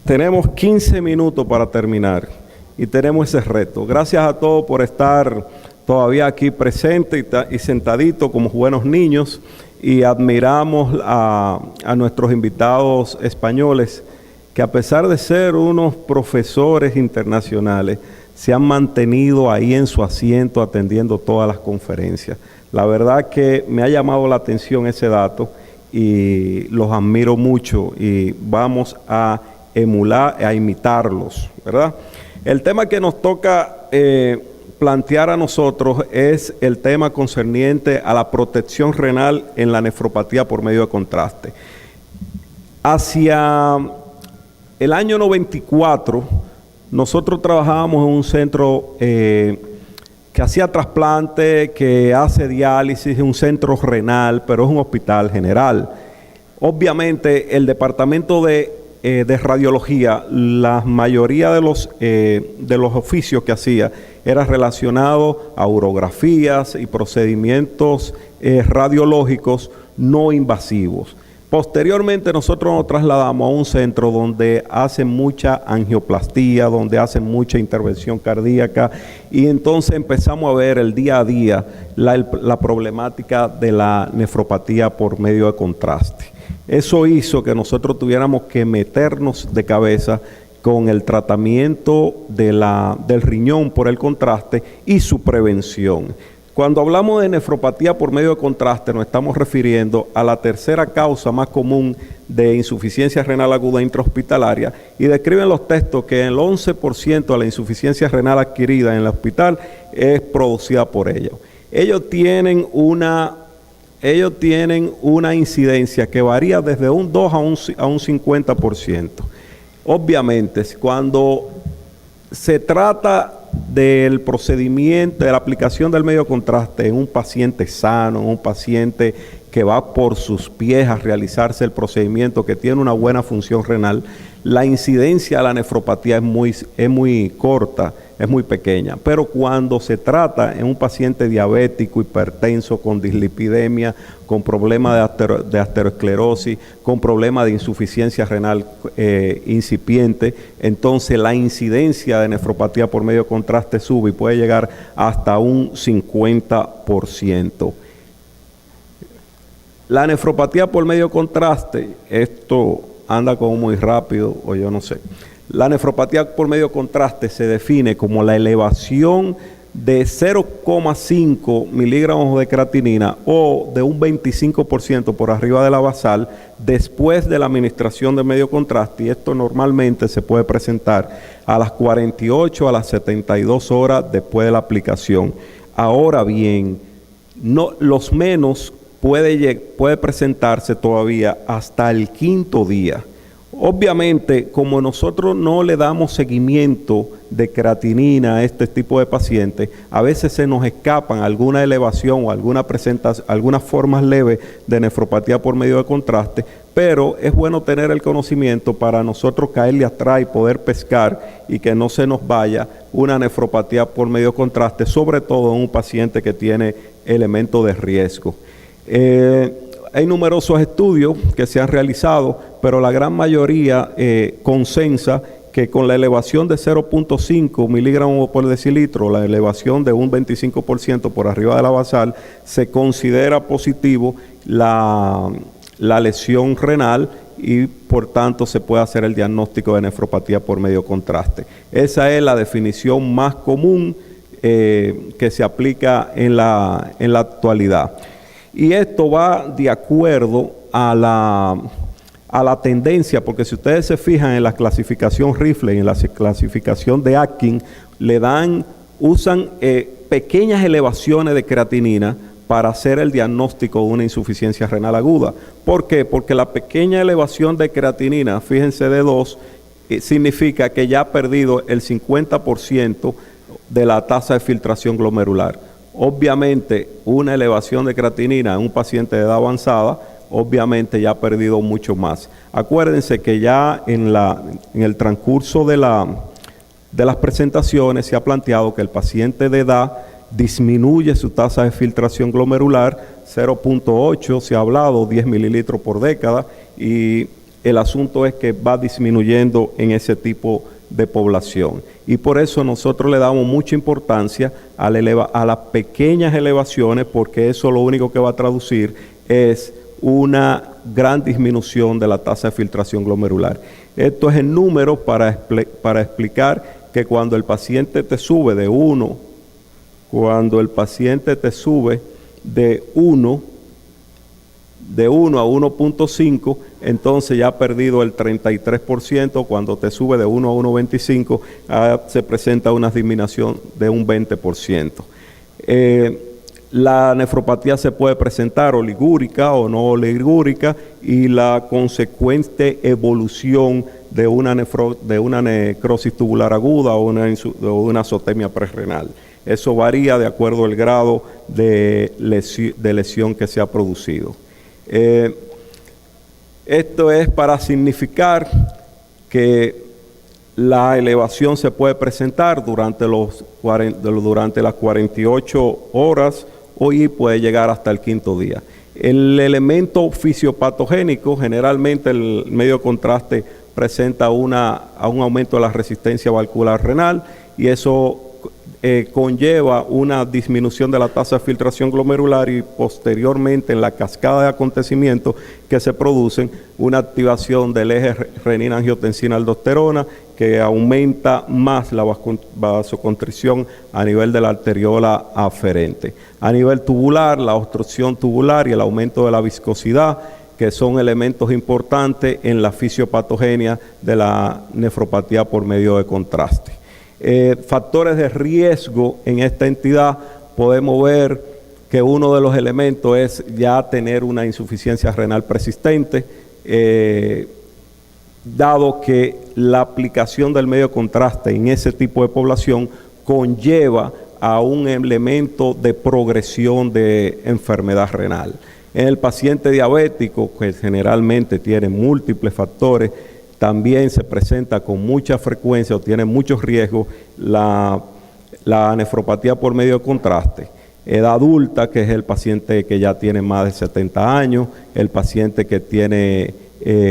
Tenemos 15 minutos para terminar y tenemos ese reto. Gracias a todos por estar todavía aquí presentes y sentaditos como buenos niños, y admiramos a nuestros invitados españoles que, a pesar de ser unos profesores internacionales, se han mantenido ahí en su asiento atendiendo todas las conferencias. La verdad que me ha llamado la atención ese dato y los admiro mucho, y vamos a emular, a imitarlos, ¿verdad? El tema que nos toca plantear a nosotros es el tema concerniente a la protección renal en la nefropatía por medio de contraste. Hacia el año 94, nosotros trabajábamos en un centro que hacía trasplante, que hace diálisis, un centro renal, pero es un hospital general. Obviamente, el departamento de radiología, la mayoría de los oficios que hacía era relacionado a urografías y procedimientos radiológicos no invasivos. Posteriormente nosotros nos trasladamos a un centro donde hacen mucha angioplastía, donde hacen mucha intervención cardíaca, y entonces empezamos a ver el día a día la problemática de la nefropatía por medio de contraste. Eso hizo que nosotros tuviéramos que meternos de cabeza con el tratamiento del riñón por el contraste y su prevención. Cuando hablamos de nefropatía por medio de contraste, nos estamos refiriendo a la tercera causa más común de insuficiencia renal aguda intrahospitalaria, y describen los textos que el 11% de la insuficiencia renal adquirida en el hospital es producida por ellos. Ellos tienen una incidencia que varía desde un 2 a un 50%. Obviamente, cuando se trata del procedimiento, de la aplicación del medio contraste en un paciente sano, en un paciente que va por sus pies a realizarse el procedimiento, que tiene una buena función renal, la incidencia de la nefropatía es muy corta, es muy pequeña. Pero cuando se trata en un paciente diabético, hipertenso, con dislipidemia, con problemas de aterosclerosis, con problemas de insuficiencia renal incipiente, entonces la incidencia de nefropatía por medio de contraste sube y puede llegar hasta un 50%. La nefropatía por medio de contraste, esto anda como muy rápido, o yo no sé. La nefropatía por medio de contraste se define como la elevación de 0,5 miligramos de creatinina o de un 25% por arriba de la basal después de la administración de medio contraste, y esto normalmente se puede presentar a las 48 a las 72 horas después de la aplicación. Ahora bien, los menos puede presentarse todavía hasta el 5º día. Obviamente, como nosotros no le damos seguimiento de creatinina a este tipo de pacientes, a veces se nos escapan alguna elevación o algunas formas leves de nefropatía por medio de contraste, pero es bueno tener el conocimiento para nosotros caerle atrás y poder pescar y que no se nos vaya una nefropatía por medio de contraste, sobre todo en un paciente que tiene elementos de riesgo. Hay numerosos estudios que se han realizado, pero la gran mayoría consensa que con la elevación de 0,5 miligramos por decilitro, la elevación de un 25% por arriba de la basal, se considera positivo la lesión renal y por tanto se puede hacer el diagnóstico de nefropatía por medio contraste. Esa es la definición más común que se aplica en la actualidad. Y esto va de acuerdo a la tendencia, porque si ustedes se fijan en la clasificación Rifle y en la clasificación de Atkins, usan pequeñas elevaciones de creatinina para hacer el diagnóstico de una insuficiencia renal aguda. ¿Por qué? Porque la pequeña elevación de creatinina, fíjense, de 2, significa que ya ha perdido el 50% de la tasa de filtración glomerular. Obviamente, una elevación de creatinina en un paciente de edad avanzada, obviamente ya ha perdido mucho más. Acuérdense que ya en el transcurso de las presentaciones se ha planteado que el paciente de edad disminuye su tasa de filtración glomerular, 0,8 se ha hablado, 10 mililitros por década, y el asunto es que va disminuyendo en ese tipo de población. Y por eso nosotros le damos mucha importancia a las pequeñas elevaciones, porque eso lo único que va a traducir es una gran disminución de la tasa de filtración glomerular. Esto es en números para explicar que cuando el paciente te sube de 1 a 1.5, entonces ya ha perdido el 33%. Cuando te sube de 1 a 1.25, se presenta una disminución de un 20%. La nefropatía se puede presentar oligúrica o no oligúrica, y la consecuente evolución de una necrosis tubular aguda o una azotemia prerrenal. Eso varía de acuerdo al grado de lesión que se ha producido. Esto es para significar que la elevación se puede presentar durante las 48 horas y puede llegar hasta el 5º día. El elemento fisiopatogénico, generalmente el medio de contraste presenta un aumento de la resistencia valvular renal, y eso conlleva una disminución de la tasa de filtración glomerular, y posteriormente en la cascada de acontecimientos que se producen, una activación del eje renina-angiotensina-aldosterona que aumenta más la vasoconstricción a nivel de la arteriola aferente. A nivel tubular, la obstrucción tubular y el aumento de la viscosidad, que son elementos importantes en la fisiopatogenia de la nefropatía por medio de contraste. Factores de riesgo en esta entidad, podemos ver que uno de los elementos es ya tener una insuficiencia renal persistente, dado que la aplicación del medio de contraste en ese tipo de población conlleva a un elemento de progresión de enfermedad renal. En el paciente diabético, que generalmente tiene múltiples factores, también se presenta con mucha frecuencia o tiene muchos riesgos la nefropatía por medio de contraste. Edad adulta, que es el paciente que ya tiene más de 70 años, el paciente que tiene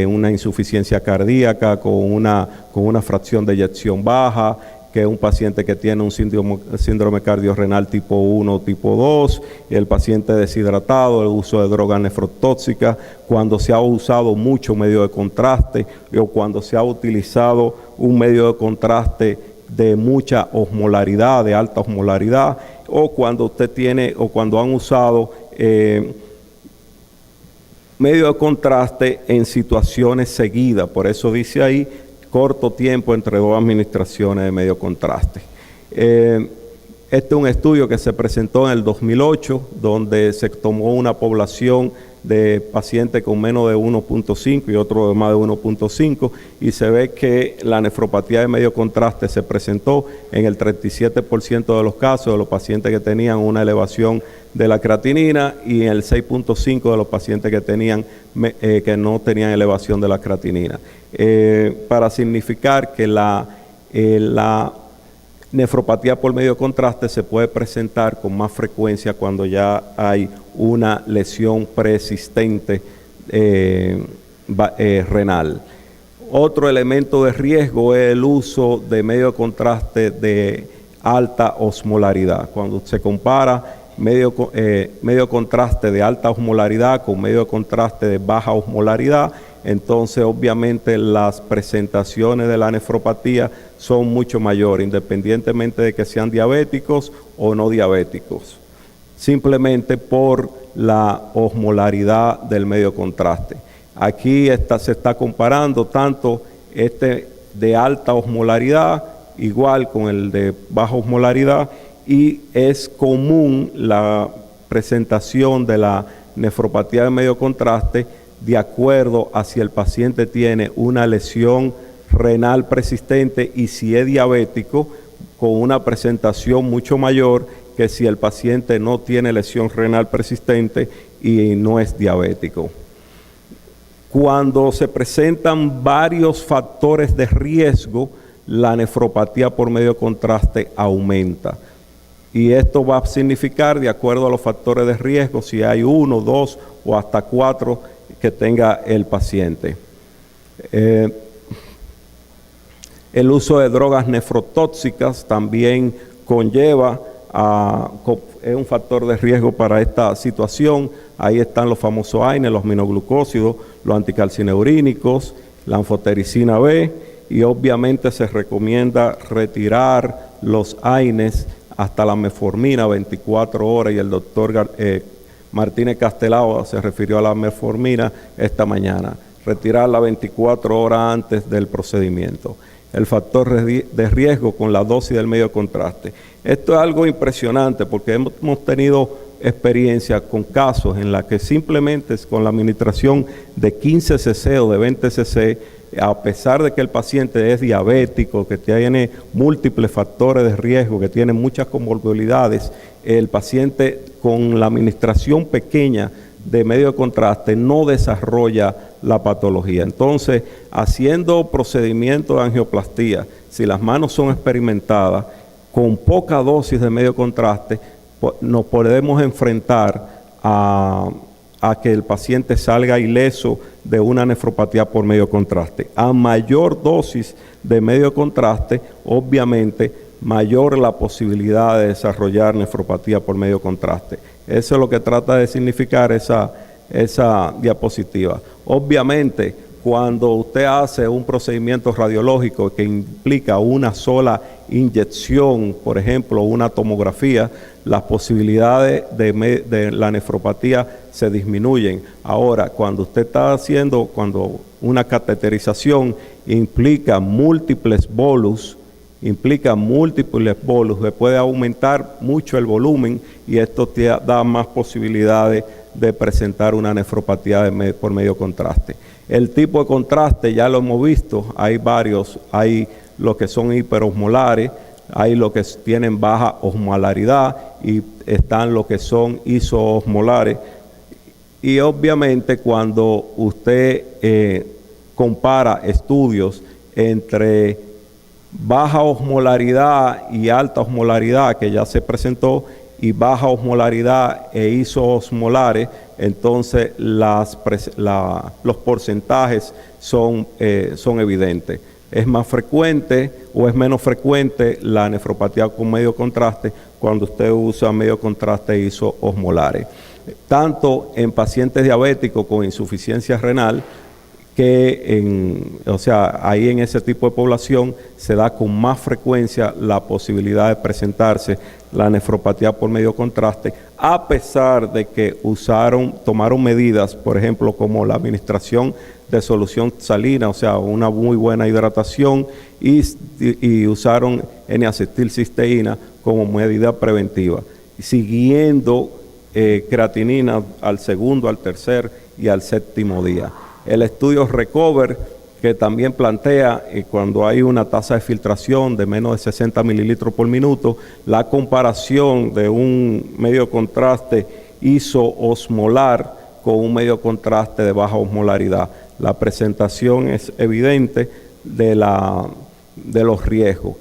una insuficiencia cardíaca con una fracción de eyección baja, que es un paciente que tiene un síndrome cardiorrenal tipo 1 o tipo 2, el paciente deshidratado, el uso de drogas nefrotóxicas, cuando se ha usado mucho medio de contraste o cuando se ha utilizado un medio de contraste de mucha osmolaridad, de alta osmolaridad, o cuando cuando han usado medio de contraste en situaciones seguidas. Por eso dice ahí corto tiempo entre dos administraciones de medio contraste. Este es un estudio que se presentó en el 2008, donde se tomó una población de pacientes con menos de 1.5 y otro de más de 1.5, y se ve que la nefropatía de medio contraste se presentó en el 37% de los casos de los pacientes que tenían una elevación de la creatinina, y en el 6.5% de los pacientes que no tenían elevación de la creatinina. Para significar que la nefropatía por medio de contraste se puede presentar con más frecuencia cuando ya hay una lesión preexistente renal. Otro elemento de riesgo es el uso de medio de contraste de alta osmolaridad. Cuando se compara medio contraste de alta osmolaridad con medio de contraste de baja osmolaridad, entonces obviamente las presentaciones de la nefropatía son mucho mayores, independientemente de que sean diabéticos o no diabéticos, simplemente por la osmolaridad del medio contraste. Aquí se está comparando tanto este de alta osmolaridad igual con el de baja osmolaridad, y es común la presentación de la nefropatía de medio contraste de acuerdo a si el paciente tiene una lesión renal persistente y si es diabético, con una presentación mucho mayor que si el paciente no tiene lesión renal persistente y no es diabético. Cuando se presentan varios factores de riesgo, la nefropatía por medio de contraste aumenta. Y esto va a significar, de acuerdo a los factores de riesgo, si hay 1, 2 o hasta 4 que tenga el paciente. El uso de drogas nefrotóxicas también es un factor de riesgo para esta situación. Ahí están los famosos AINES, los aminoglucósidos, los anticalcineurínicos, la anfotericina B, y obviamente se recomienda retirar los AINES hasta la metformina 24 horas, y el doctor Martínez Castelao se refirió a la metformina esta mañana. Retirarla 24 horas antes del procedimiento. El factor de riesgo con la dosis del medio contraste. Esto es algo impresionante porque hemos tenido experiencia con casos en la que simplemente con la administración de 15 cc o de 20 cc, a pesar de que el paciente es diabético, que tiene múltiples factores de riesgo, que tiene muchas comorbilidades, el paciente con la administración pequeña de medio de contraste no desarrolla la patología. Entonces, haciendo procedimientos de angioplastía, si las manos son experimentadas, con poca dosis de medio contraste, nos podemos enfrentar a que el paciente salga ileso de una nefropatía por medio contraste. A mayor dosis de medio contraste, obviamente, mayor la posibilidad de desarrollar nefropatía por medio contraste. Eso es lo que trata de significar esa diapositiva. Obviamente, cuando usted hace un procedimiento radiológico que implica una sola inyección, por ejemplo, una tomografía, las posibilidades de la nefropatía se disminuyen. Ahora, cuando usted está haciendo, cuando una cateterización implica múltiples bolus, le puede aumentar mucho el volumen, y esto te da más posibilidades de presentar una nefropatía por medio contraste. El tipo de contraste ya lo hemos visto, hay varios, hay los que son hiperosmolares, hay los que tienen baja osmolaridad y están los que son isoosmolares. Y obviamente cuando usted compara estudios entre baja osmolaridad y alta osmolaridad, que ya se presentó, y baja osmolaridad e isoosmolares, entonces los porcentajes son evidentes. Es más frecuente o es menos frecuente la nefropatía con medio contraste cuando usted usa medio contraste isoosmolares. Tanto en pacientes diabéticos con insuficiencia renal, ahí en ese tipo de población se da con más frecuencia la posibilidad de presentarse la nefropatía por medio contraste, a pesar de que tomaron medidas, por ejemplo, como la administración de solución salina, una muy buena hidratación, y usaron N-acetilcisteína como medida preventiva, siguiendo creatinina al segundo, al tercer y al séptimo día. El estudio RECOVER, que también plantea cuando hay una tasa de filtración de menos de 60 mililitros por minuto, la comparación de un medio contraste isoosmolar con un medio contraste de baja osmolaridad. La presentación es evidente de los riesgos.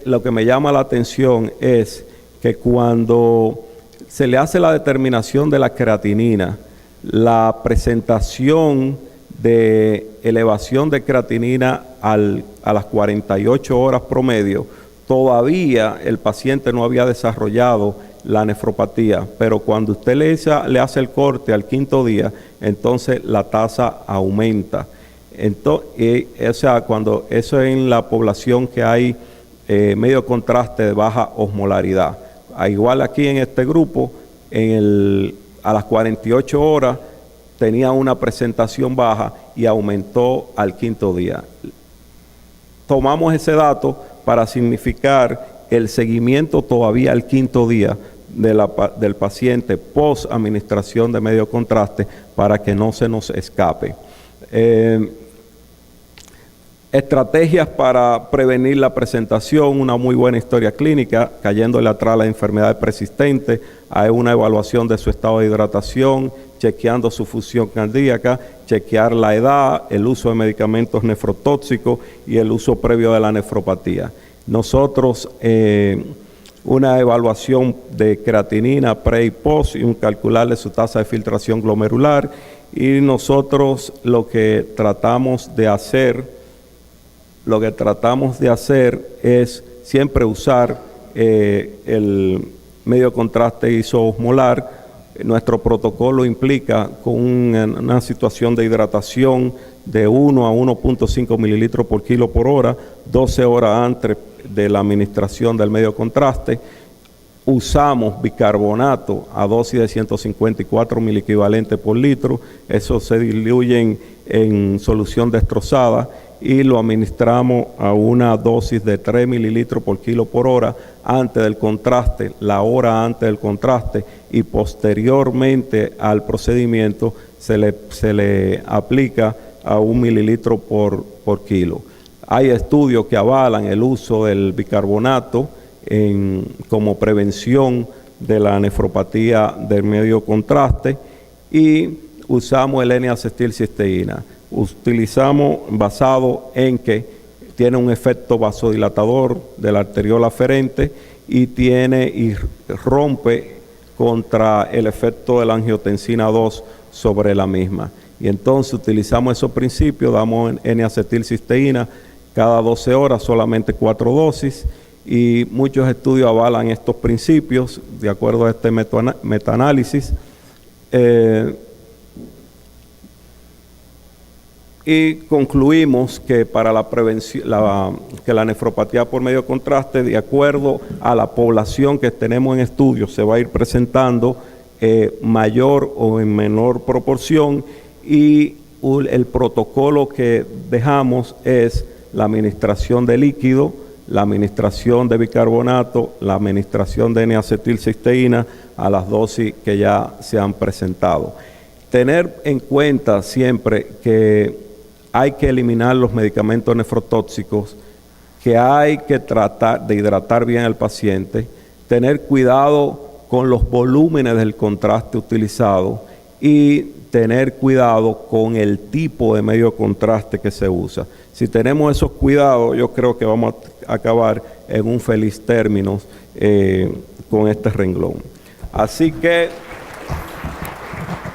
Lo que me llama la atención es que cuando se le hace la determinación de la creatinina, la presentación de elevación de creatinina a las 48 horas promedio, todavía el paciente no había desarrollado la nefropatía, pero cuando usted le hace el corte al quinto día, entonces la tasa aumenta. Cuando eso es en la población que hay medio contraste de baja osmolaridad. Igual aquí en este grupo, a las 48 horas tenía una presentación baja y aumentó al quinto día. Tomamos ese dato para significar el seguimiento todavía al quinto día del paciente post administración de medio contraste, para que no se nos escape. Estrategias para prevenir la presentación: una muy buena historia clínica, cayéndole atrás la enfermedad persistente, hay una evaluación de su estado de hidratación, chequeando su función cardíaca, chequear la edad, el uso de medicamentos nefrotóxicos y el uso previo de la nefropatía. Nosotros, una evaluación de creatinina pre y post, y un calcularle su tasa de filtración glomerular, y nosotros lo que tratamos de hacer es siempre usar el medio contraste isoosmolar. Nuestro protocolo implica con una situación de hidratación de 1 a 1.5 mililitros por kilo por hora, 12 horas antes de la administración del medio contraste. Usamos bicarbonato a dosis de 154 miliequivalentes por litro. Eso se diluye en solución destrozada y lo administramos a una dosis de 3 mililitros por kilo por hora antes del contraste, la hora antes del contraste, y posteriormente al procedimiento se le aplica a 1 mililitro por kilo. Hay estudios que avalan el uso del bicarbonato como prevención de la nefropatía del medio contraste, y usamos el N-acetilcisteína. Utilizamos basado en que tiene un efecto vasodilatador de la arteriola aferente y rompe contra el efecto de la angiotensina 2 sobre la misma. Y entonces utilizamos esos principios, damos N-acetilcisteína cada 12 horas, solamente 4 dosis, y muchos estudios avalan estos principios de acuerdo a este metaanálisis. Y concluimos que para la prevención, que la nefropatía por medio contraste, de acuerdo a la población que tenemos en estudio, se va a ir presentando mayor o en menor proporción, y el protocolo que dejamos es la administración de líquido, la administración de bicarbonato, la administración de N-acetilcisteína a las dosis que ya se han presentado. Tener en cuenta siempre que hay que eliminar los medicamentos nefrotóxicos, que hay que tratar de hidratar bien al paciente, tener cuidado con los volúmenes del contraste utilizado y tener cuidado con el tipo de medio contraste que se usa. Si tenemos esos cuidados, yo creo que vamos a acabar en un feliz término con este renglón. Así que